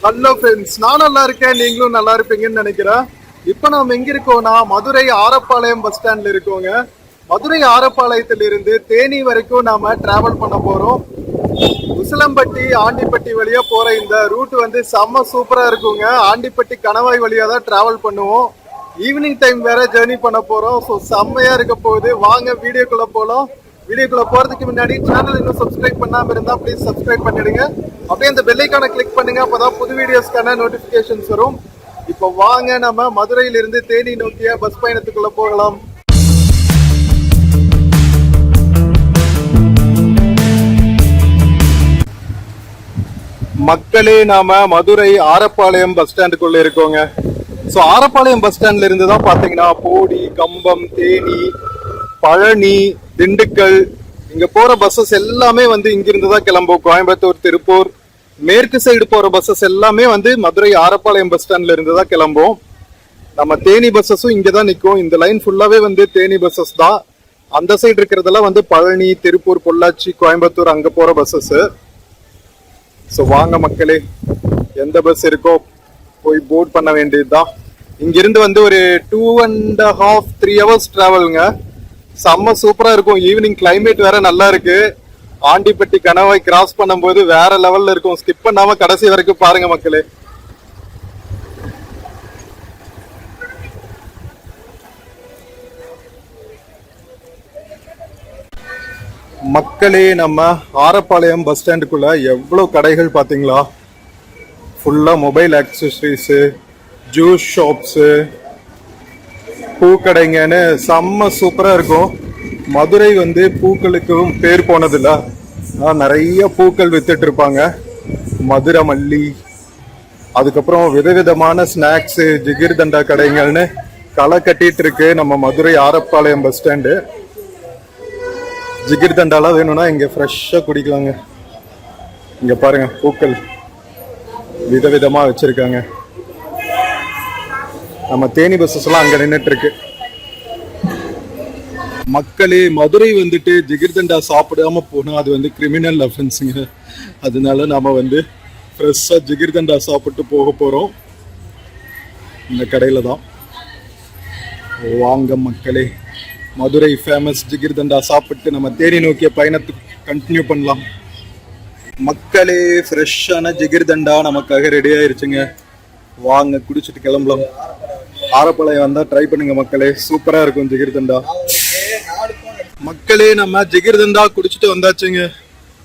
Hello friends, நான் நல்லா இருக்கேன், நீங்களும் நல்லா இருப்பீங்கன்னு நினைக்கிறேன். இப்போ நாம் எங்க இருக்கோம்னா மதுரை ஆரப்பாளையம் பஸ் ஸ்டாண்ட்ல இருக்கோங்க. மதுரை ஆரப்பாளையத்திலிருந்து தேனி வரைக்கும் நாம டிராவல் பண்ண போறோம். உசிலம்பட்டி ஆண்டிப்பட்டி வழியா போற இந்த ரூட் வந்து செம்ம சூப்பரா இருக்குங்க. ஆண்டிப்பட்டி கணவாய் வழியா தான் டிராவல் பண்ணுவோம். ஈவினிங் டைம் வேற ஜேர்னி பண்ண போறோம். ஸோ செம்மையா இருக்க போகுது. வாங்க வீடியோக்குள்ள போலாம். வீடியோக்குள்ள போறதுக்கு முன்னாடி சேனல் இன்னும் சப்ஸ்கிரைப் பண்ணாம இருந்தா ப்ளீஸ் சப்ஸ்கிரைப் பண்ணிடுங்க. அப்படியே அந்த பெல் ஐகானை கிளிக் பண்ணுங்க. அப்பதான் புது வீடியோஸ்க்கான நோட்டிபிகேஷன்ஸ் வரும். இப்போ வாங்க நம்ம மதுரையிலிருந்து தேனி நோக்கிய பஸ் பயணத்துக்குள்ள போகலாம். மக்களே, நாம மதுரை ஆரப்பாளையம் பஸ் ஸ்டாண்டுக்குள்ள இருக்கோங்க. ஸோ ஆரப்பாளையம் பஸ் ஸ்டாண்ட்ல இருந்து தான் பாத்தீங்கன்னா போடி, கம்பம், தேனி, பழனி, திண்டுக்கல் இங்க போற பஸ்ஸஸ் எல்லாமே வந்து இங்கிருந்து தான் கிளம்பும். கோயம்புத்தூர், திருப்பூர், மேற்கு சைடு போற பஸ்ஸஸ் எல்லாமே வந்து மதுரை ஆரப்பாளையம் பஸ் ஸ்டாண்ட்ல இருந்து தான் கிளம்பும். நம்ம தேனி பஸ்ஸஸும் இங்க தான் நிற்கும். இந்த லைன் ஃபுல்லாவே வந்து தேனி பஸ்ஸஸ் தான். அந்த சைடு இருக்கிறதெல்லாம் வந்து பழனி, திருப்பூர், பொள்ளாச்சி, கோயம்புத்தூர் அங்க போற பஸ்ஸஸ். ஸோ வாங்க மக்களே, எந்த பஸ் இருக்கோ போய் போர்ட் பண்ண வேண்டியதுதான். இங்கிருந்து வந்து ஒரு 2.5 3 hours டிராவலுங்க. செம்ம சூப்பரா இருக்கும். ஈவினிங் கிளைமேட் வேற நல்லா இருக்கு. ஆண்டிப்பட்டி கணவாய் கிராஸ் பண்ணும்போது வேற லெவல்ல இருக்கும். ஸ்கிப் பண்ணாம கடைசி வரைக்கும் பாருங்க மக்களே. மக்களே, நம்ம ஆரப்பாளையம் பஸ் ஸ்டாண்டுக்குள்ள எவ்வளவு கடைகள் பாத்தீங்களா? ஃபுல்லா மொபைல் ஆக்சசரிஸ், ஜூஸ் ஷாப்ஸ், பூக்கடைங்கன்னு செம்ம சூப்பரா இருக்கும். மதுரை வந்து பூக்களுக்கும் பேர் போனதில்ல. நிறைய பூக்கள் வித்துட்டு இருப்பாங்க. மதுரை மல்லி, அதுக்கப்புறம் விதவிதமான ஸ்நாக்ஸ், ஜிகிர்தண்டா கடைங்கள்னு களை கட்டிட்டு இருக்கு நம்ம மதுரை ஆரப்பாளையம் பஸ் ஸ்டாண்டு. ஜிகிர்தண்டாலாம் வேணும்னா இங்க ஃப்ரெஷ்ஷா குடிக்கலாங்க. இங்க பாருங்க, பூக்கள் விதவிதமா வச்சிருக்காங்க. நம்ம தேனி பஸ்ஸஸ் எல்லாம் அங்க நின்றுட்டு இருக்கு. மக்களே, மதுரை வந்துட்டு ஜிகிர்தண்டா சாப்பிடாம போனா அது வந்து கிரிமினல் அஃபென்ஸுங்க. அதனால நாம வந்து ஃப்ரெஷ்ஷா ஜிகிர்தண்டா சாப்பிட்டு போக போறோம் இந்த கடையில தான். வாங்க மக்களே, மதுரை ஃபேமஸ் ஜிகிர்தண்டா சாப்பிட்டு நம்ம தேனி நோக்கிய பயணத்துக்கு கண்டினியூ பண்ணலாம். மக்களே, ஃப்ரெஷ்ஷான ஜிகிர்தண்டா நமக்காக ரெடி ஆயிருச்சுங்க. வாங்க குடிச்சிட்டு கிளம்பலாம். ஆரப்பாளையம் வந்தா ட்ரை பண்ணுங்க மக்களே, சூப்பரா இருக்கும் ஜிகிர்தண்டா. மக்களே, நம்ம ஜிகிர்தண்டா குடிச்சிட்டு வந்தாச்சுங்க.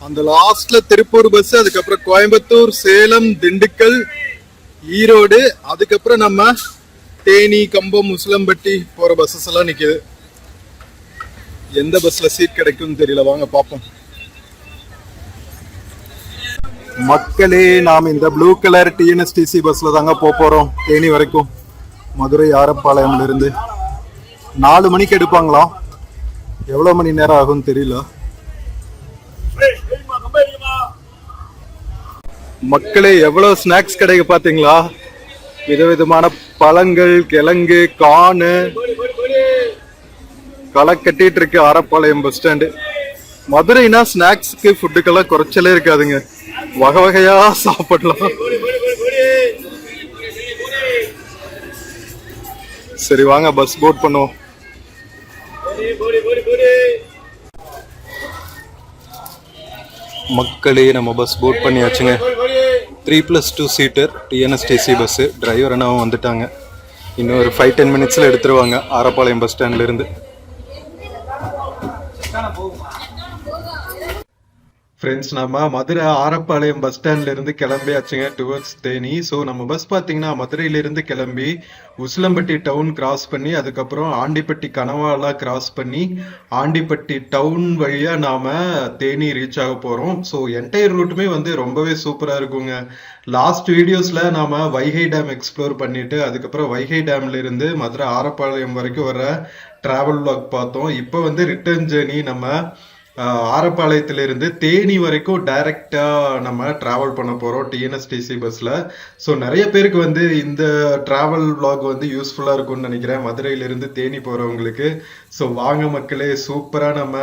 அந்த லாஸ்ட்ல திருப்பூர் பஸ், அதுக்கப்புறம் கோயம்புத்தூர், சேலம், திண்டுக்கல், ஈரோடு, அதுக்கப்புறம் நம்ம தேனி, கம்பம், உசிலம்பட்டி போற பஸ்ஸஸ் எல்லாம் நிக்குது. எந்த பஸ்ல சீட் கிடைக்கும்னு தெரியல, வாங்க பாப்போம். மக்களே, நாம் இந்த ப்ளூ கலர் டிஎன்எஸ்டிசி பஸ்ல தாங்க போறோம் தேனி வரைக்கும். மதுரை ஆரப்பாளையம்ல இருந்து 4 மணிக்கு எடுப்பாங்களாம். எவ்வளவு மணி நேரம் ஆகும்னு தெரியல. மக்களே, எவ்வளவு ஸ்நாக்ஸ் கிடைக்கு பாத்தீங்களா? விதவிதமான பழங்கள், கிழங்கு, கானு களை கட்டிட்டு இருக்கு ஆரப்பாளையம் பஸ் ஸ்டாண்டு. மதுரைனா ஸ்நாக்ஸ்க்கு ஃபுட்டுக்கெல்லாம் குறைச்சலே இருக்காதுங்க. வகை வகையா சாப்பிடலாம். சரி வாங்க பஸ் போர்ட் பண்ணுவோம். மக்களே, நம்ம பஸ் போர்ட் பண்ணியாச்சுங்க. 3+2 சீட்டர் டிஎன்எஸ்டிசி பஸ். டிரைவர் அண்ணாவும் வந்துட்டாங்க. இன்னும் ஒரு 5-10 மினிட்ஸ்ல எடுத்துருவாங்க ஆரப்பாளையம் பஸ் ஸ்டாண்ட்ல இருந்து. ஃப்ரெண்ட்ஸ், நம்ம மதுரை ஆரப்பாளையம் பஸ் ஸ்டாண்ட்ல இருந்து கிளம்பியாச்சுங்க டுவர்ட்ஸ் தேனி. ஸோ நம்ம பஸ் பார்த்தீங்கன்னா மதுரையிலிருந்து கிளம்பி உசிலம்பட்டி டவுன் கிராஸ் பண்ணி, அதுக்கப்புறம் ஆண்டிப்பட்டி கணவாலாம் கிராஸ் பண்ணி, ஆண்டிப்பட்டி டவுன் வழியா நாம தேனி ரீச் ஆக போறோம். ஸோ என்டையர் ரூட்டுமே வந்து ரொம்பவே சூப்பரா இருக்குங்க. லாஸ்ட் வீடியோஸ்ல நாம வைகை டேம் எக்ஸ்ப்ளோர் பண்ணிட்டு, அதுக்கப்புறம் வைகை டேம்ல இருந்து மதுரை ஆரப்பாளையம் வரைக்கும் வர டிராவல் வாக் பார்த்தோம். இப்போ வந்து ரிட்டர்ன் ஜேர்னி நம்ம ஆரப்பாளையத்திலிருந்து தேனி வரைக்கும் டைரக்டா நம்ம டிராவல் பண்ண போறோம் டிஎன்எஸ்டிசி பஸ்ல. ஸோ நிறைய பேருக்கு வந்து இந்த டிராவல் vlog வந்து யூஸ்ஃபுல்லா இருக்கும்னு நினைக்கிறேன், மதுரையிலிருந்து தேனி போறவங்களுக்கு. ஸோ வாங்க மக்களே, சூப்பரா நம்ம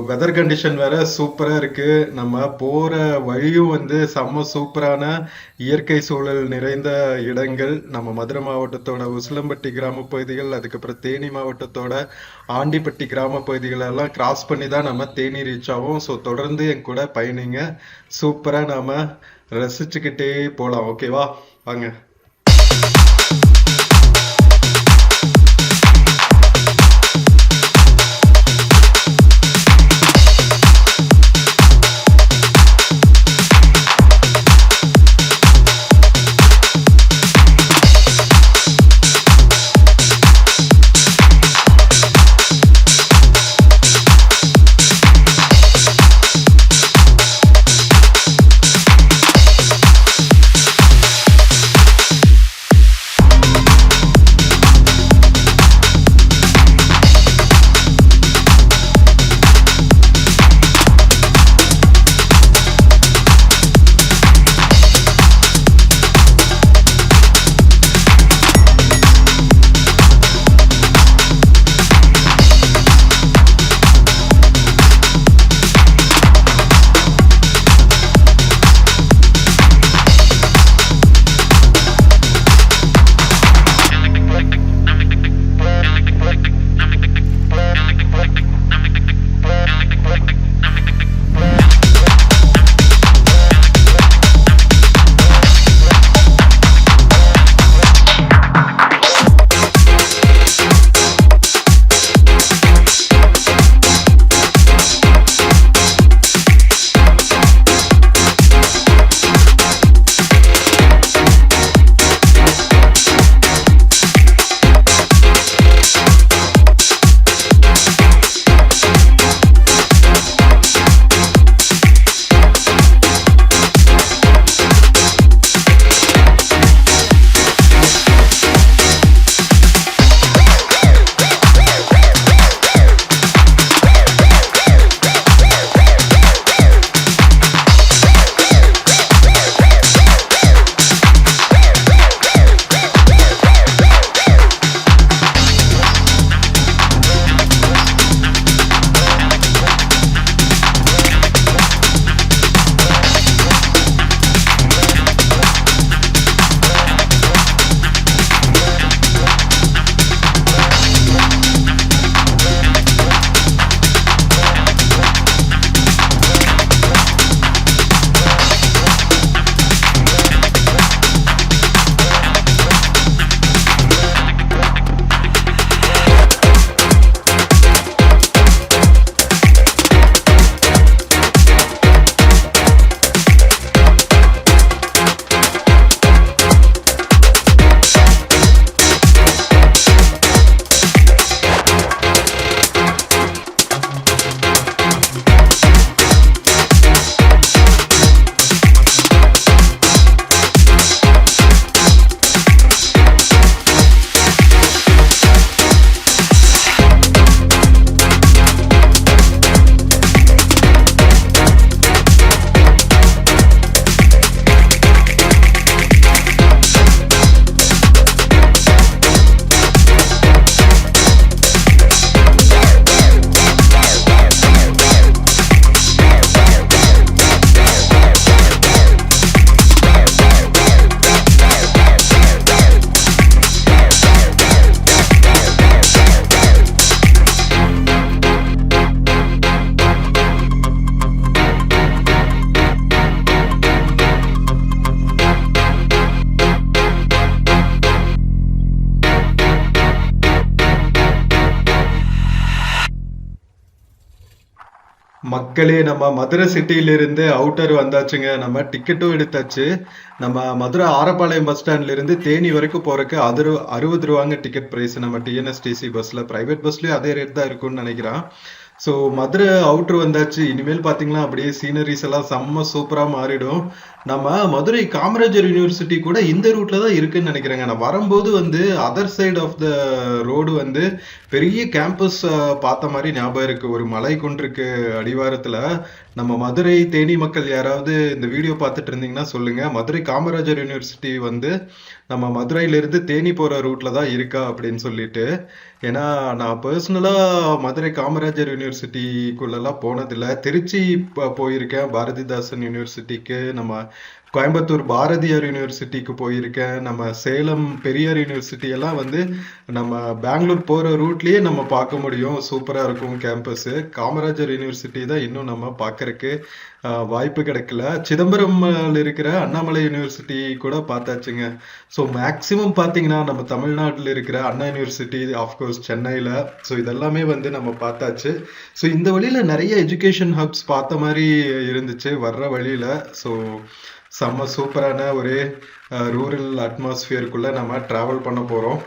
வெதர் கண்டிஷன் வேற சூப்பரா இருக்கு. நம்ம போற வழியும் வந்து செம்ம சூப்பரான இயற்கை சூழல் நிறைந்த இடங்கள். நம்ம மதுரை மாவட்டத்தோட உசிலம்பட்டி கிராம பகுதிகள், அதுக்கப்புறம் தேனி மாவட்டத்தோட ஆண்டிப்பட்டி கிராம பகுதிகள் எல்லாம் கிராஸ் பண்ணி தான் நம்ம தேனி ரீச் ஆகும். ஸோ தொடர்ந்து என் கூட பயணிங்க, சூப்பரா நாம ரசிச்சுக்கிட்டே போலாம். ஓகேவா, வாங்க. மக்களே, நம்ம மதுரை சிட்டியிலிருந்து அவுட்டர் வந்தாச்சுங்க. நம்ம டிக்கெட்டும் எடுத்தாச்சு. நம்ம மதுரை ஆரப்பாளையம் பஸ் ஸ்டாண்ட்ல இருந்து தேனி வரைக்கும் போறதுக்கு 60 ரூபாங்க டிக்கெட் பிரைஸ். நம்ம டிஎன்எஸ்டிசி பஸ்ல, பிரைவேட் பஸ்லயும் அதே ரேட் தான் இருக்கும்னு நினைக்கிறேன். ஸோ மதுரை அவுட்ரு வந்தாச்சு. இனிமேல் பார்த்தீங்கன்னா அப்படியே சீனரிஸ் எல்லாம் செம்ம சூப்பராக மாறிடும். நம்ம மதுரை காமராஜர் யூனிவர்சிட்டி கூட இந்த ரூட்ல தான் இருக்குன்னு நினைக்கிறேங்க. நான் வரும்போது வந்து other side of the road வந்து பெரிய கேம்பஸ் பார்த்த மாதிரி ஞாபகம் இருக்கு. ஒரு மலை குன்றுக்கு அடிவாரத்தில். நம்ம மதுரை தேனி மக்கள் யாராவது இந்த வீடியோ பார்த்துட்டு இருந்தீங்கன்னா சொல்லுங்க. மதுரை காமராஜர் யூனிவர்சிட்டி வந்து நம்ம மதுரையிலிருந்து தேனி போகிற ரூட்ல தான் இருக்கா அப்படின்னு சொல்லிட்டு. ஏன்னா நான் பர்சனலா மதுரை காமராஜர் யூனிவர்சிட்டிக்குள்ளெல்லாம் போனதில்லை. திருச்சி போயிருக்கேன் பாரதிதாசன் யூனிவர்சிட்டிக்கு, நம்ம கோயம்புத்தூர் பாரதியார் யூனிவர்சிட்டிக்கு போயிருக்கேன், நம்ம சேலம் பெரியார் யூனிவர்சிட்டி எல்லாம் வந்து நம்ம பெங்களூர் போற ரூட்லயே நம்ம பார்க்க முடியும். சூப்பரா இருக்கும் கேம்பஸ். காமராஜர் யூனிவர்சிட்டி தான் இன்னும் நம்ம பார்க்கறதுக்கு வாய்ப்பு கிடைக்கல. சிதம்பரம்ல இருக்கிற அண்ணாமலை யூனிவர்சிட்டி கூட பார்த்தாச்சுங்க. ஸோ மேக்சிமம் பார்த்தீங்கன்னா நம்ம தமிழ்நாட்டில் இருக்கிற அண்ணா யூனிவர்சிட்டி, ஆஃப்கோர்ஸ் சென்னையில். ஸோ இதெல்லாமே வந்து நம்ம பார்த்தாச்சு. ஸோ இந்த வழியில் நிறைய எஜுகேஷன் ஹப்ஸ் பார்த்த மாதிரி இருந்துச்சு வர்ற வழியில். ஸோ செம்ம சூப்பரான ஒரு ரூரல் அட்மாஸ்பியருக்குள்ளே நம்ம ட்ராவல் பண்ண போகிறோம்.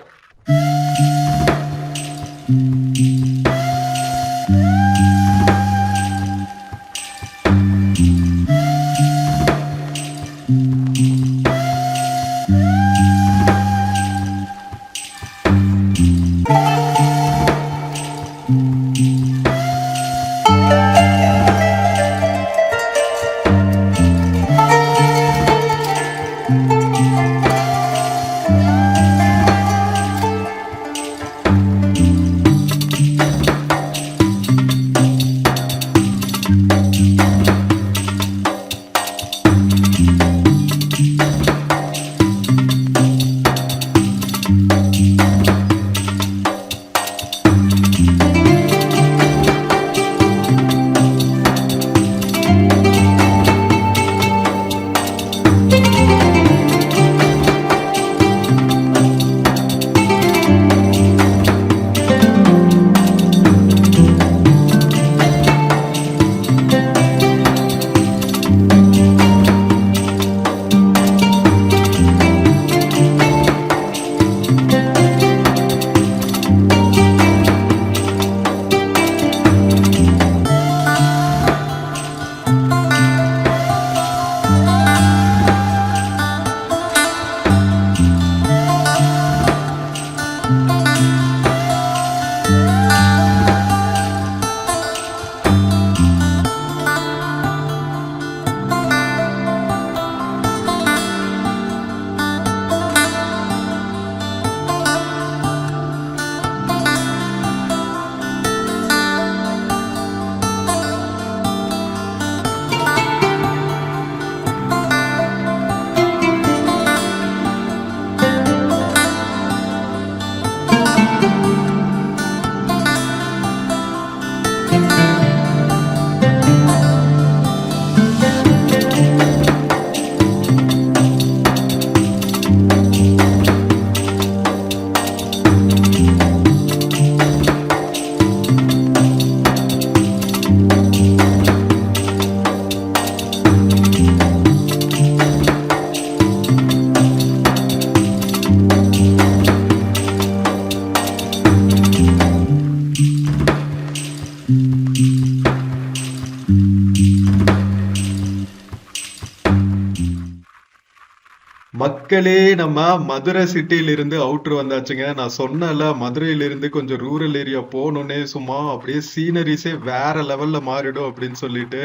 மக்களே, நம்ம மதுரை சிட்டியில இருந்து அவுட்ரு வந்தாச்சுங்க. நான் சொன்னல மதுரையில இருந்து கொஞ்சம் ரூரல் ஏரியா போகணுன்னே சும்மா அப்படியே சீனரிஸே வேற லெவல்ல மாறிடும் அப்படின்னு சொல்லிட்டு.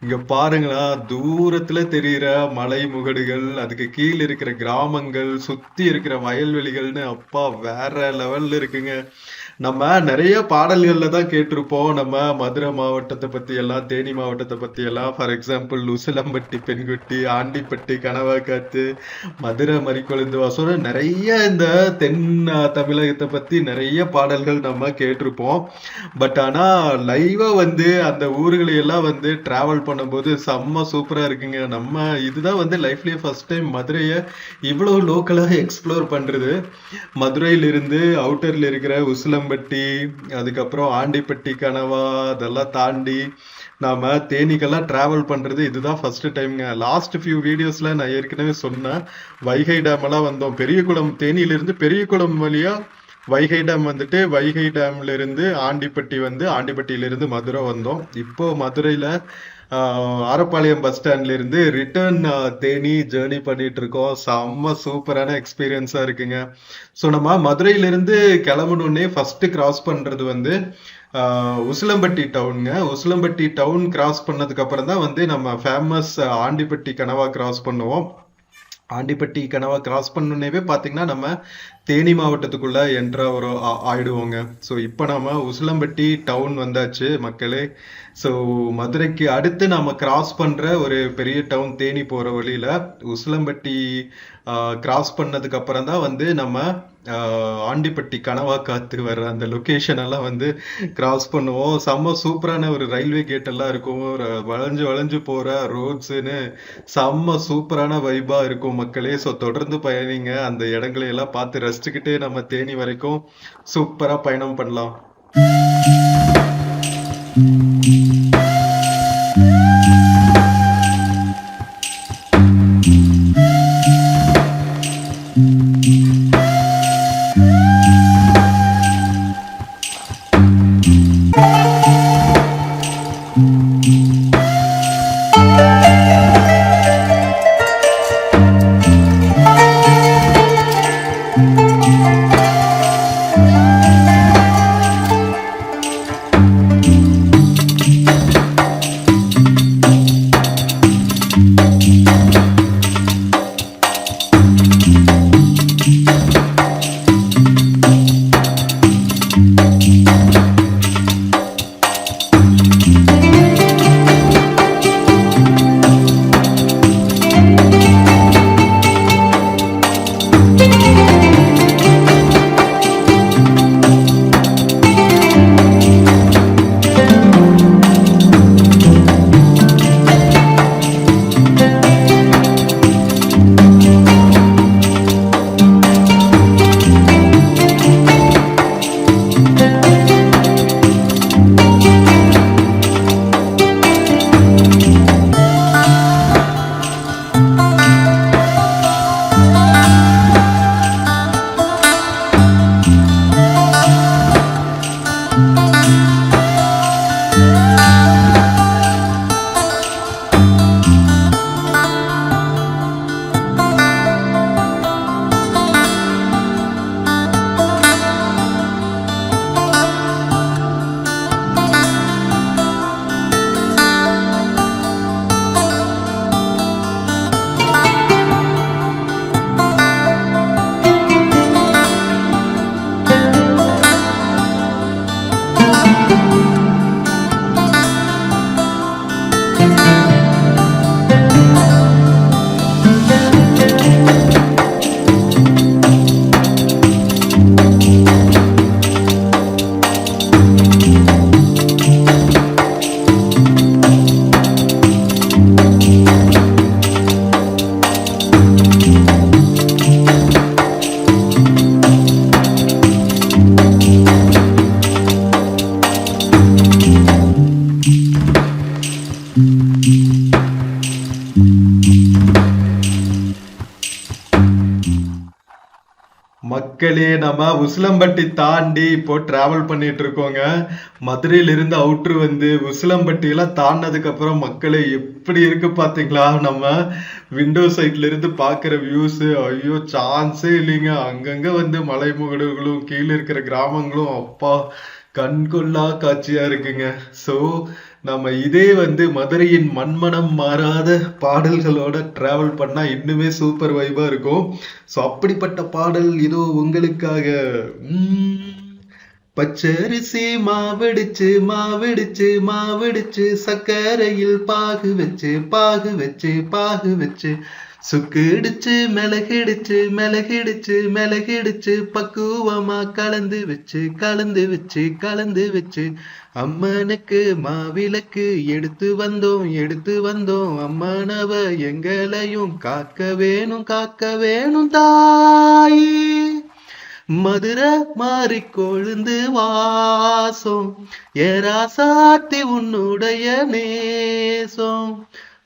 இங்க பாருங்களா, தூரத்துல தெரியிற மலை முகடுகள், அதுக்கு கீழே இருக்கிற கிராமங்கள், சுத்தி இருக்கிற வயல்வெளிகள்னு அப்பா வேற லெவல்ல இருக்குங்க. நம்ம நிறைய பாடல்கள்ல தான் கேட்டிருப்போம் நம்ம மதுரை மாவட்டத்தை பத்தி எல்லாம், தேனி மாவட்டத்தை பத்தி எல்லாம். ஃபார் எக்ஸாம்பிள் உசிலம்பட்டி பெண்குட்டி, ஆண்டிப்பட்டி கனவாக்காத்து, மதுரை மறிக்கொழுந்து வாசோட நிறைய இந்த தென் தமிழகத்தை பத்தி நிறைய பாடல்கள் நம்ம கேட்டிருப்போம். பட் ஆனா லைவா வந்து அந்த ஊர்களை எல்லாம் வந்து டிராவல் பண்ணும்போது செம்ம சூப்பரா இருக்குங்க. நம்ம இதுதான் வந்து லைஃப்லயே ஃபர்ஸ்ட் டைம் மதுரையை இவ்வளவு லோக்கலாக எக்ஸ்ப்ளோர் பண்றது. மதுரையிலிருந்து அவுட்டர்ல இருக்கிற உசிலம்பட்டி, அதுக்கப்புறம் ஆண்டிப்பட்டி கனவா, அதெல்லாம் தாண்டி நாம தேனிக்கெல்லாம் டிராவல் பண்றது இதுதான் ஃபர்ஸ்ட் டைம்ங்க. லாஸ்ட் ஃபியூ வீடியோஸ்ல நான் ஏற்கனவே சொன்னேன், வைகை டேம் எல்லாம் வந்தோம். பெரியகுளம், தேனியிலிருந்து பெரியகுளம் வழியா வைகை டேம் வந்துட்டு வைகை டேம்ல இருந்து ஆண்டிப்பட்டி வந்து ஆண்டிப்பட்டியில இருந்து மதுரை வந்தோம். இப்போ மதுரையில ஆரப்பாளையம் பஸ் ஸ்டாண்ட்ல இருந்து ரிட்டர்ன் தேனி ஜேர்னி பண்ணிட்டு இருக்கோம். செம்ம சூப்பரான எக்ஸ்பீரியன்ஸா இருக்குங்க. ஸோ நம்ம மதுரையில இருந்து கிளம்பணுன்னே ஃபர்ஸ்ட் கிராஸ் பண்றது வந்து உசிலம்பட்டி டவுனுங்க. உசிலம்பட்டி டவுன் கிராஸ் பண்ணதுக்கு அப்புறம் தான் வந்து நம்ம ஃபேமஸ் ஆண்டிப்பட்டி கனவா கிராஸ் பண்ணுவோம். ஆண்டிப்பட்டி கனவா கிராஸ் பண்ணனேவே பாத்தீங்கன்னா நம்ம தேனி மாவட்டத்துக்குள்ள என்ட்ரா ஒரு ஆயிடுவோங்க. ஸோ இப்போ நாம உசிலம்பட்டி டவுன் வந்தாச்சு மக்களே. ஸோ மதுரைக்கு அடுத்து நாம கிராஸ் பண்ற ஒரு பெரிய டவுன் தேனி போற வழியில உசிலம்பட்டி கிராஸ் பண்ணதுக்கு அப்புறம் தான் வந்து நம்ம ஆண்டிப்பட்டி கனவா காத்து வர்ற அந்த லொகேஷன் எல்லாம் வந்து கிராஸ் பண்ணுவோம். செம்ம சூப்பரான ஒரு ரயில்வே கேட் எல்லாம் இருக்கும், வளைஞ்சு வளைஞ்சு போற ரோட்ஸ்ன்னு செம்ம சூப்பரான வைபா இருக்கும் மக்களே. ஸோ தொடர்ந்து பயணிங்க, அந்த இடங்களை எல்லாம் பார்த்து ரசிச்சுக்கிட்டே நம்ம தேனி வரைக்கும் சூப்பரா பயணம் பண்ணலாம். மக்களே, நம்ம உசிலம்பட்டி தாண்டி இப்போ டிராவல் பண்ணிட்டு இருக்கோங்க. மதுரையில இருந்து அவுட்ரு வந்து உசிலம்பட்டி எல்லாம் தாண்டினதுக்கு அப்புறம் மக்களே எப்படி இருக்கு பாத்தீங்களா? நம்ம விண்டோ சைட்ல இருந்து பாக்குற வியூஸ் ஐயோ சான்ஸே இல்லைங்க. அங்கங்க வந்து மலைமுகடுகளும் கீழே இருக்கிற கிராமங்களும் அப்பா கண்கொள்ளா காட்சியா இருக்குங்க. சோ நம்ம இதே வந்து மதுரையின் மண்மனம் மாறாத பாடல்களோட டிராவல் பண்ணா இன்னுமே சூப்பர் வைபா இருக்கும். ஸோ அப்படிப்பட்ட பாடல் இதோ உங்களுக்காக. பச்சரிசி மாவடிச்சு மாவடிச்சு மாவடிச்சு சக்கரையில் பாகு வச்சு பாகு வச்சு பாகு வச்சு சுக்கிடிச்சு மிளகிடுச்சு மிளகிடுச்சு மிளகிடுச்சு பக்குவமா கலந்து வச்சு கலந்து வச்சு கலந்து வச்சு அம்மனுக்கு மாவிளக்கு எடுத்து வந்தோம் அம்மனவ எங்களையும் காக்க வேணும் தாயி. மதுரை மாறி கொழுந்து வாசம் ஏராசாத்தி உன்னுடைய நேசம்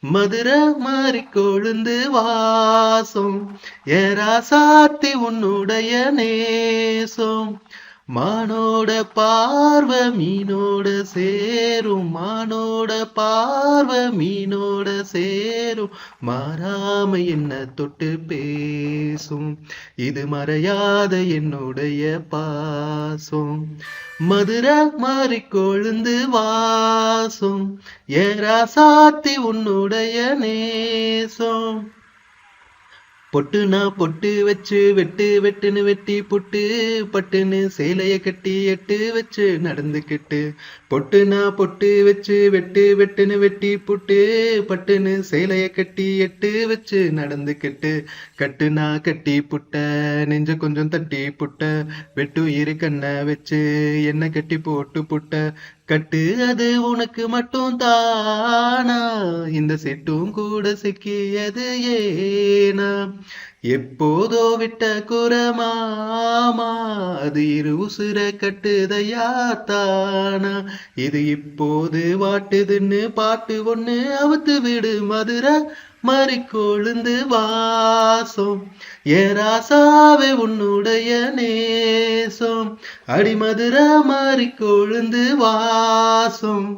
மதுரை மாறி கொழுந்து வாசம் ஏராசாத்தி உன்னுடைய நேசம் மானோட பார்வை மீனோட சேரும் மானோட பார்வை மீனோட சேரும் மாறாம என்ன தொட்டு பேசும் இது மறையாத என்னுடைய பாசம் மதுரை மாறி கொழுந்து வாசம் ஏராசாத்தி உன்னுடைய நேசம் பொட்டுனா பொட்டு வச்சு வெட்டு வெட்டுன்னு வெட்டி புட்டு பட்டுன்னு சேலைய கட்டி எட்டு வச்சு நடந்துக்கிட்டு பொட்டுனா பொட்டு வச்சு வெட்டு வெட்டுன்னு வெட்டி புட்டு பட்டுன்னு சேலைய கட்டி எட்டு வச்சு நடந்துக்கிட்டு கட்டுனா கட்டி புட்ட நெஞ்ச கொஞ்சம் தட்டி புட்ட வெட்டு இரு கண்ண வச்சு என்ன கட்டி போட்டு புட்ட கட்டு அது உனக்கு மட்டும் தானா இந்த செட்டும் கூட சிக்கியது ஏனா எப்போதோ விட்ட குரமாமா அது இரு உசுர கட்டுதையா தானா இது இப்போது வாட்டுதுன்னு பாட்டு ஒண்ணு அவுத்து விடு மதுரை மாறி கொழுந்து வாசம் ஏராசாவே உன்னுடைய நேசம் அடிமதுரை மாறி கொழுந்து வாசம்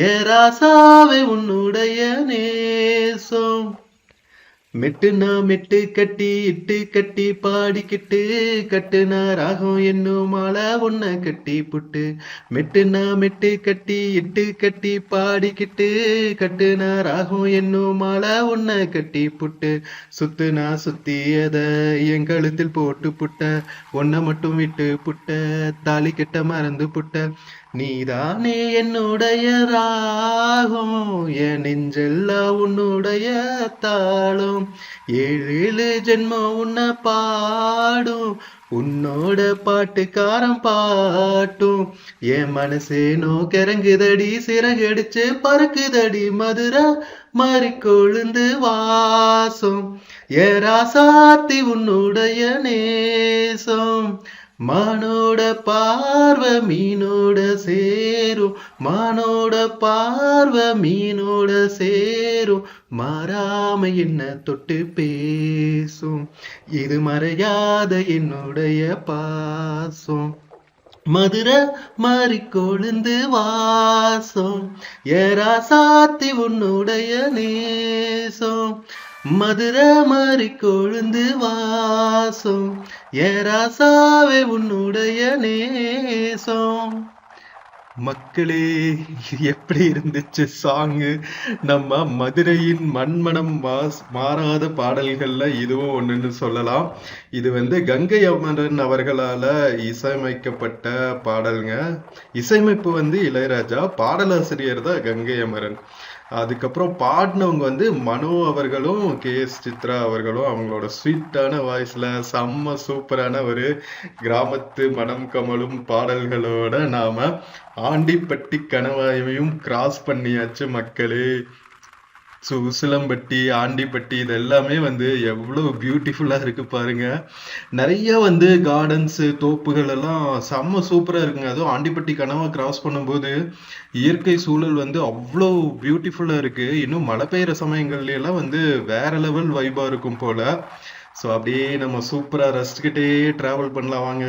ஏராசாவே உன்னுடைய நேசம் மெட்டுனா மெட்டு கட்டி இட்டு கட்டி பாடிக்கிட்டு கட்டுனா ராகம் என்னும் மாலை உன்னை கட்டி புட்டு மெட்டுனா மெட்டு கட்டி இட்டு கட்டி பாடிக்கிட்டு கட்டுனா ராகம் என்னும் மாலை உன்னை கட்டி புட்டு சுத்துனா சுத்தியத என் கழுத்தில் போட்டு புட்ட உன்னை மட்டும் விட்டு புட்ட தாலி கட்ட மறந்து புட்ட நீதானே என்னுடைய ராகம் என் நெஞ்செல்லாம் உன்னுடைய தாளம் ஏழு ஜென்மம் உன்னை பாடும் உன்னோட பாட்டுக்காரன் பாட்டும் என் மனசேனோ கிறங்குதடி சிறகடிச்சு பறக்குதடி மதுரை மாறி கொழுந்து வாசம் ஏராசாத்தி உன்னுடைய நேசம் மானோட பார்வை மீனோட சேரும் மானோட பார்வை மீனோட சேரும் மாறாம என்ன தொட்டு பேசும் இது மறையாத என்னுடைய பாசம் மதுரை மாறி கொழுந்து வாசம் ஏராசாத்தி உன்னுடைய நேசம் மதுரை மாறி கொழுந்து வாசம் ஏராசாவே உன்னுடைய நேசம் மக்களே எப்படி இருந்துச்சு சாங்கு நம்ம மதுரையின் மண்மனம் மாறாத பாடல்கள்ல இதுவும் ஒண்ணுன்னு சொல்லலாம் இது வந்து கங்கை அமரன் அவர்களால இசையமைக்கப்பட்ட பாடல்ங்க இசையமைப்பு வந்து இளையராஜா பாடலாசிரியர் தான் கங்கை அமரன் அதுக்கப்புறம் பாடினவங்க வந்து மனோ அவர்களும் KS சித்ரா அவர்களும் அவங்களோட ஸ்வீட்டான வாய்ஸ்ல செம்ம சூப்பரான ஒரு கிராமத்து மனம் கமலும் பாடல்களோட நாம ஆண்டிப்பட்டி கணவாயையும் கிராஸ் பண்ணியாச்சு மக்களே உசிலம்பட்டி ஆண்டிப்பட்டி இது எல்லாமே வந்து எவ்வளவு பியூட்டிஃபுல்லா இருக்கு பாருங்க நிறைய வந்து கார்டன்ஸ் தோப்புகள் எல்லாம் செம்ம சூப்பரா இருக்குங்க அதுவும் ஆண்டிப்பட்டி கனவா கிராஸ் பண்ணும்போது இயற்கை சூழல் வந்து அவ்வளோ பியூட்டிஃபுல்லா இருக்கு இன்னும் மழை பெய்யுற சமயங்கள்ல எல்லாம் வந்து வேற லெவல் வைபா இருக்கும் போல ஸோ அப்படியே நம்ம சூப்பரா ரசிச்சுக்கிட்டே டிராவல் பண்ணலாம் வாங்க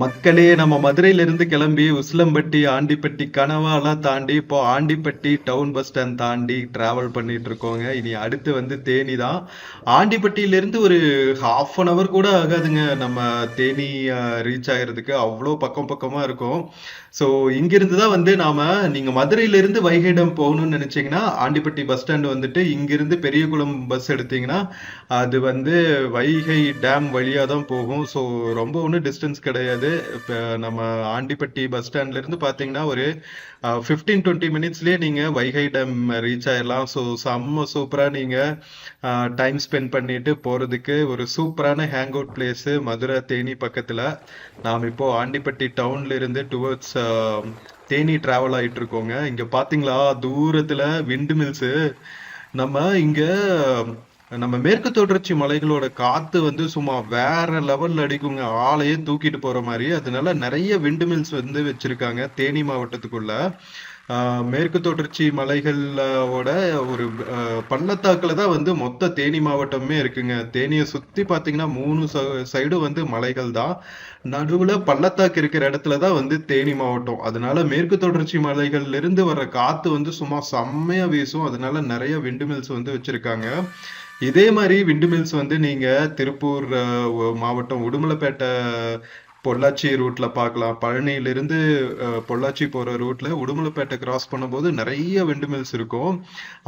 மக்களே, நம்ம மதுரையில இருந்து கிளம்பி உசிலம்பட்டி, ஆண்டிப்பட்டி, கனவாலாம் தாண்டி இப்போ ஆண்டிப்பட்டி டவுன் பஸ் ஸ்டாண்ட் தாண்டி டிராவல் பண்ணிட்டு இருக்கோங்க. இனி அடுத்து வந்து தேனி தான். ஆண்டிப்பட்டியில இருந்து ஒரு ஹாஃப் அன் அவர் கூட ஆகாதுங்க நம்ம தேனி ரீச் ஆகிறதுக்கு. அவ்வளோ பக்கம் பக்கமா இருக்கும். ஸோ இங்கிருந்து தான் வந்து நீங்க மதுரையில இருந்து வைகை டேம் போகணும்னு நினைச்சீங்கன்னா ஆண்டிப்பட்டி பஸ் ஸ்டாண்ட் வந்துட்டு இங்கிருந்து பெரியகுளம் பஸ் எடுத்தீங்கன்னா அது வந்து வைகை டேம் வழியா தான் போகும். ஸோ ரொம்ப ஒன்றும் டிஸ்டன்ஸ் கிடையாது. இப்போ நம்ம ஆண்டிப்பட்டி பஸ் ஸ்டாண்ட்ல இருந்து பார்த்தீங்கன்னா ஒரு 15-20 மினிட்ஸ்லயே நீங்க வைகை டேம் ரீச் ஆயிடலாம். ஸோ செம்ம சூப்பரா நீங்க டைம் ஸ்பெண்ட் பண்ணிட்டு போறதுக்கு ஒரு சூப்பரான hang out place Madurai Theni பக்கத்துல. நாம் இப்போ ஆண்டிப்பட்டி டவுன்ல இருந்து டுவர்ட்ஸ் தேனி டிராவல் ஆயிட்டு இருக்கோங்க. இங்க பாத்தீங்களா தூரத்துல விண்ட் மில்ஸ். நம்ம இங்க நம்ம மேற்கு தொடர்ச்சி மலைகளோட காத்து வந்து சும்மா வேற லெவல்ல அடிக்குங்க, ஆளையே தூக்கிட்டு போற மாதிரி. அதனால நிறைய விண்ட் மில்ஸ் வந்து வச்சிருக்காங்க தேனி மாவட்டத்துக்குள்ள. மேற்கு தொடர்ச்சி மலைகளோட ஒரு பள்ளத்தாக்குல தான் வந்து மொத்த தேனி மாவட்டமே இருக்குங்க. தேனியை சுத்தி பாத்தீங்கன்னா 3 சைடும் வந்து மலைகள் தான். நடுவுல பள்ளத்தாக்கு இருக்கிற இடத்துலதான் வந்து தேனி மாவட்டம். அதனால மேற்கு தொடர்ச்சி மலைகள்ல இருந்து வர்ற காத்து வந்து சும்மா செம்மையா வீசும். அதனால நிறைய விண்டு மில்ஸ் வந்து வச்சிருக்காங்க. இதே மாதிரி விண்டு மில்ஸ் வந்து நீங்க திருப்பூர் மாவட்டம் உடுமலைப்பேட்டை பொள்ளாச்சி ரூட்ல பார்க்கலாம். பழனியிலிருந்து பொள்ளாச்சி போற ரூட்ல உடுமலைப்பேட்டை கிராஸ் பண்ணும்போது நிறைய விண்டு மில்ஸ் இருக்கும்.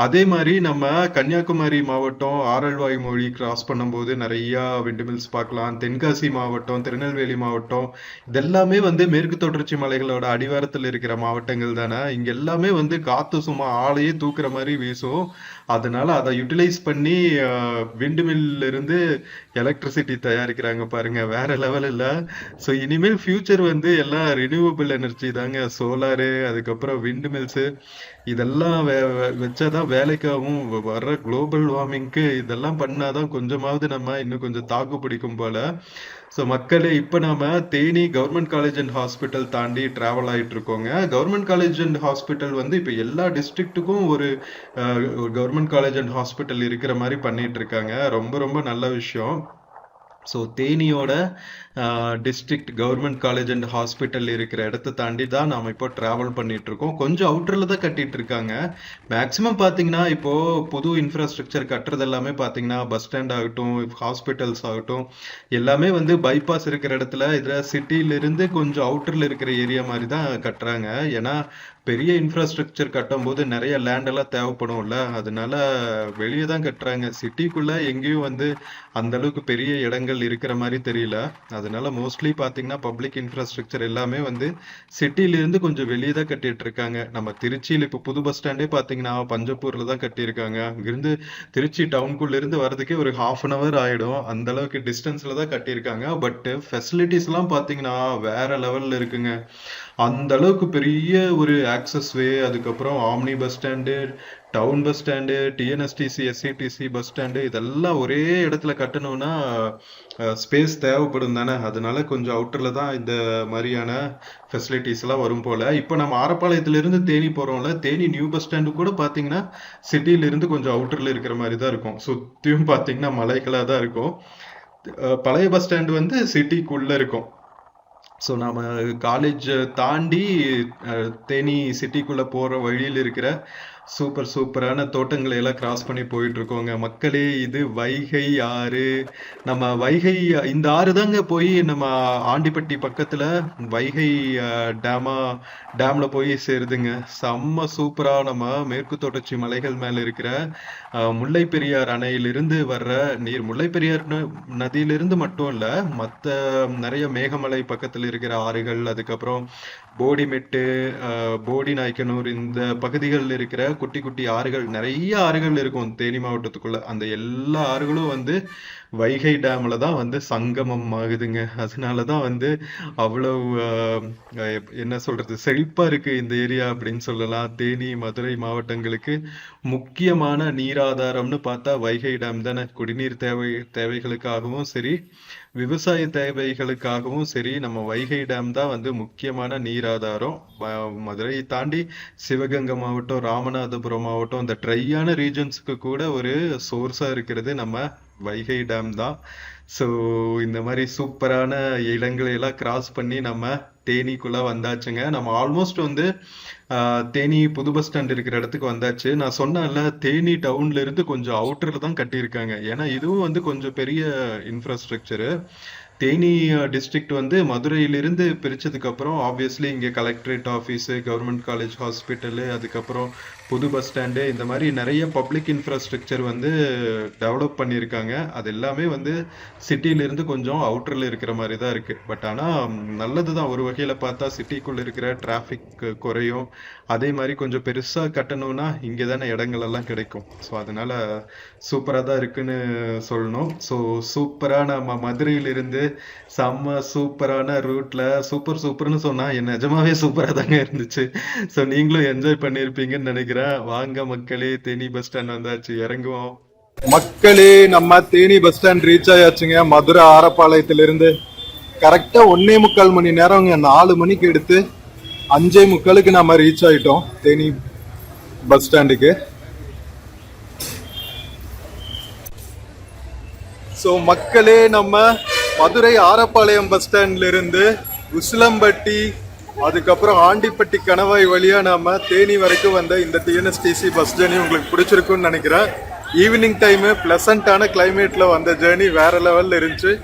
அதே மாதிரி நம்ம கன்னியாகுமரி மாவட்டம் ஆரல்வாய் மொழி கிராஸ் பண்ணும்போது நிறைய விண்டு மில்ஸ் பார்க்கலாம். தென்காசி மாவட்டம், திருநெல்வேலி மாவட்டம், இதெல்லாமே வந்து மேற்கு தொடர்ச்சி மலைகளோட அடிவாரத்தில் இருக்கிற மாவட்டங்கள் தானே. இங்க எல்லாமே வந்து காத்து சும்மா ஆளையே தூக்குற மாதிரி வீசும். அதனால அதை யூட்டிலைஸ் பண்ணி விண்டு மில்ல இருந்து எலக்ட்ரிசிட்டி தயாரிக்கிறாங்க பாருங்க, வேற லெவல் இல்ல. ஸோ இனிமேல் ஃபியூச்சர் வந்து எல்லாம் ரினியூவபிள் எனர்ஜி தாங்க. சோலாரு, அதுக்கப்புறம் விண்ட் மில்ஸு, இதெல்லாம் வச்சாதான் வேலைக்காகவும் வர்ற குளோபல் வார்மிங்க்கு இதெல்லாம் பண்ணாதான் கொஞ்சமாவது நம்ம இன்னும் கொஞ்சம் தாக்கு பிடிக்கும் போல. ஸோ மக்களே, இப்போ நாம Theni government college and hospital தாண்டி டிராவல் ஆயிட்டு இருக்கோங்க. கவர்மெண்ட் காலேஜ் அண்ட் ஹாஸ்பிட்டல் வந்து இப்போ எல்லா டிஸ்ட்ரிக்ட்டுக்கும் ஒரு கவர்மெண்ட் காலேஜ் அண்ட் ஹாஸ்பிட்டல் இருக்கிற மாதிரி பண்ணிட்டு இருக்காங்க. ரொம்ப ரொம்ப நல்ல விஷயம். ஸோ தேனியோட district government college and hospital இருக்கிற இடத்த தாண்டி தான் நாம் இப்போ ட்ராவல் பண்ணிட்டு இருக்கோம். கொஞ்சம் அவுட்டரில் தான் கட்டிட்டு இருக்காங்க. மேக்ஸிமம் பார்த்தீங்கன்னா இப்போ புது இன்ஃப்ராஸ்ட்ரக்சர் கட்டுறது எல்லாமே பார்த்தீங்கன்னா பஸ் ஸ்டாண்ட் ஆகட்டும், ஹாஸ்பிட்டல்ஸ் ஆகட்டும், எல்லாமே வந்து பைபாஸ் இருக்கிற இடத்துல இதில் சிட்டியிலிருந்து கொஞ்சம் அவுட்டரில் இருக்கிற ஏரியா மாதிரி தான் கட்டுறாங்க. ஏன்னா பெரிய இன்ஃப்ராஸ்ட்ரக்சர் கட்டும் போது நிறைய லேண்ட் எல்லாம் தேவைப்படும்ல, அதனால வெளியே தான் கட்டுறாங்க. சிட்டிக்குள்ள எங்கேயும் வந்து அந்த அளவுக்கு பெரிய இடங்கள் இருக்கிற மாதிரி தெரியல. அதனால மோஸ்ட்லி பாத்தீங்கன்னா பப்ளிக் இன்ஃப்ராஸ்ட்ரக்சர் எல்லாமே வந்து சிட்டில இருந்து கொஞ்சம் வெளியே தான் கட்டிட்டு இருக்காங்க. நம்ம திருச்சியில இப்ப புது பஸ் ஸ்டாண்டே பாத்தீங்கன்னா பஞ்சப்பூர்ல தான் கட்டியிருக்காங்க. அங்கிருந்து திருச்சி டவுனுக்குள்ள இருந்து வர்றதுக்கே ஒரு ½ hour ஆயிடும். அந்த அளவுக்கு டிஸ்டன்ஸ்ல தான் கட்டியிருக்காங்க. பட் ஃபெசிலிட்டிஸ் எல்லாம் பாத்தீங்கன்னா வேற லெவல்ல இருக்குங்க. அந்த அளவுக்கு பெரிய ஒரு ஆக்சஸ் வே, அதுக்கப்புறம் omni bus stand, town bus stand, TNSTC, SCTC bus stand, இதெல்லாம் ஒரே இடத்துல கட்டணும்னா ஸ்பேஸ் தேவைப்படும் தானே. அதனால கொஞ்சம் அவுட்டர்ல தான் இந்த மாதிரியான ஃபெசிலிட்டிஸ் எல்லாம் வரும் போல. இப்போ நம்ம ஆரப்பாளையத்துல இருந்து தேனி போறோம்ல, தேனி நியூ பஸ் ஸ்டாண்டு கூட பாத்தீங்கன்னா சிட்டில இருந்து கொஞ்சம் அவுட்டர்ல இருக்கிற மாதிரி தான் இருக்கும். சுத்தியும் பாத்தீங்கன்னா மலைகளா தான் இருக்கும். பழைய பஸ் ஸ்டாண்டு வந்து சிட்டிக்குள்ள இருக்கும். ஸோ நாம காலேஜ் தாண்டி தேனி சிட்டிக்குள்ள போற வழியில் இருக்கிற சூப்பரான தோட்டங்களை எல்லாம் கிராஸ் பண்ணி போயிட்டு இருக்கோங்க. மக்களே, இது வைகை ஆறு. நம்ம வைகை இந்த ஆறு தாங்க போய் நம்ம ஆண்டிப்பட்டி பக்கத்துல வைகை டேம்ல போய் சேருதுங்க. செம்ம சூப்பரா நம்ம மேற்கு தொடர்ச்சி மலைகள் மேல இருக்கிற முல்லை பெரியார் அணையிலிருந்து வர்ற நீர், முல்லை பெரியார் நதியிலிருந்து மட்டும் இல்ல, மத்த நிறைய மேகமலை பக்கத்துல இருக்கிற ஆறுகள், அதுக்கப்புறம் போடிமெட்டு, போடி நாய்க்கனூர், இந்த பகுதிகளில் இருக்கிற குட்டி குட்டி ஆறுகள், நிறைய ஆறுகள் இருக்கும் தேனி மாவட்டத்துக்குள்ள. அந்த எல்லா ஆறுகளும் வந்து வைகை டேம்ல தான் வந்து சங்கமம் ஆகுதுங்க. அதனாலதான் வந்து அவ்வளவு என்ன சொல்றது, செழிப்பா இருக்கு இந்த ஏரியா அப்படின்னு சொல்லலாம். தேனி, மதுரை மாவட்டங்களுக்கு முக்கியமான நீராதாரம்னு பார்த்தா வைகை டேம் தானே. குடிநீர் தேவைகளுக்காகவும் சரி, விவசாய தேவைகளுக்காகவும் சரி, நம்ம வைகை டேம் தான் வந்து முக்கியமான நீராதாரம். மதுரையை தாண்டி சிவகங்கை மாவட்டம், ராமநாதபுரம் மாவட்டம், இந்த ட்ரையான ரீஜன்ஸுக்கு கூட ஒரு சோர்ஸா இருக்கிறது நம்ம வைகை டேம் தான். ஸோ இந்த மாதிரி சூப்பரான இடங்களை எல்லாம் கிராஸ் பண்ணி நம்ம தேனிக்குள்ள வந்தாச்சுங்க. நம்ம ஆல்மோஸ்ட் வந்து தேனி புது பஸ் ஸ்டாண்ட் இருக்கிற இடத்துக்கு வந்தாச்சு. நான் சொன்னேன்ல, தேனி டவுன்ல இருந்து கொஞ்சம் அவுட்டர்ல தான் கட்டியிருக்காங்க. ஏன்னா இதுவும் வந்து கொஞ்சம் பெரிய இன்ஃப்ராஸ்ட்ரக்சரு. தேனி டிஸ்ட்ரிக்ட் வந்து மதுரையிலிருந்து பிரிச்சதுக்கு அப்புறம் ஆப்வியஸ்லி இங்கே collectorate office, government college hospital, அதுக்கப்புறம் புது பஸ் ஸ்டாண்டு, இந்த மாதிரி நிறைய பப்ளிக் இன்ஃப்ராஸ்ட்ரக்சர் வந்து டெவலப் பண்ணியிருக்காங்க. அது எல்லாமே வந்து சிட்டியிலிருந்து கொஞ்சம் அவுட்டரில் இருக்கிற மாதிரி தான் இருக்குது. பட் ஆனால் நல்லது தான் ஒரு வகையில் பார்த்தா. சிட்டிக்குள்ளே இருக்கிற டிராஃபிக் குறையும். அதே மாதிரி கொஞ்சம் பெருசாக கட்டணும்னா இங்கே தானே இடங்கள் எல்லாம் கிடைக்கும். ஸோ அதனால சூப்பராக தான் இருக்குன்னு சொல்லணும். ஸோ சூப்பராக நம்ம மதுரையிலிருந்து செம்ம சூப்பரான ரூட்ல சூப்பர்னு சொன்னா என் நிஜமாவே சூப்பரா தாங்க இருந்துச்சு. ஸோ நீங்களும் என்ஜாய் பண்ணியிருப்பீங்கன்னு நினைக்கிறேன். வாங்க மக்களே, தேனி பஸ் ஸ்டாண்ட் வந்தாச்சு, இறங்குவோம். மக்களே, நம்ம தேனி பஸ் ஸ்டாண்ட் ரீச் ஆயாச்சுங்க. மதுரை ஆரப்பாளையத்திலிருந்து கரெக்டா 1.25 மணி நேரம், 4 மணிக்கு எடுத்து 5:45 நம்ம ரீச் ஆயிட்டோம் தேனி பஸ் ஸ்டாண்டுக்கு. ஸோ மக்களே, நம்ம மதுரை ஆரப்பாளையம் பஸ் ஸ்டாண்ட்ல இருந்து உசிலம்பட்டி, அதுக்கப்புறம் ஆண்டிப்பட்டி கணவாய் வழியா நாம தேனி வரைக்கும் வந்த இந்த டிஎன்எஸ்டிசி பஸ் ஜேர்னி உங்களுக்கு பிடிச்சிருக்குன்னு நினைக்கிறேன். ஈவினிங் டைமு பிளசண்டான கிளைமேட்ல வந்த ஜேர்னி வேற லெவல்ல இருந்துச்சு.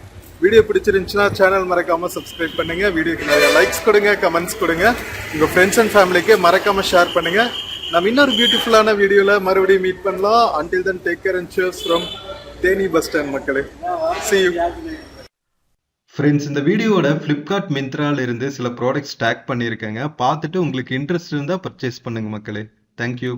வீடியோ பிடிச்சிருந்துச்சுன்னா சேனல் மறக்காம சப்ஸ்கிரைப் பண்ணுங்க. வீடியோக்கு நிறைய லைக்ஸ் கொடுங்க, கமெண்ட்ஸ் கொடுங்க. உங்க ஃப்ரெண்ட்ஸ் அண்ட் ஃபேமிலிக்கு மறக்காம ஷேர் பண்ணுங்க. நம்ம இன்னொரு பியூட்டிஃபுல்லான வீடியோல மறுபடியும் மீட் பண்ணலாம். until then take care and cheers from Theni bus stand மக்களே. See you. ஃப்ரெண்ட்ஸ், இந்த வீடியோவோட ஃப்ளிப்கார்ட் மிந்த்ரால இருந்து சில ப்ராடக்ட்ஸ் டேக் பண்ணியிருக்கேங்க. பார்த்துட்டு உங்களுக்கு இன்ட்ரெஸ்ட் இருந்தால் பர்ச்சேஸ் பண்ணுங்க மக்களே. தேங்க்யூ.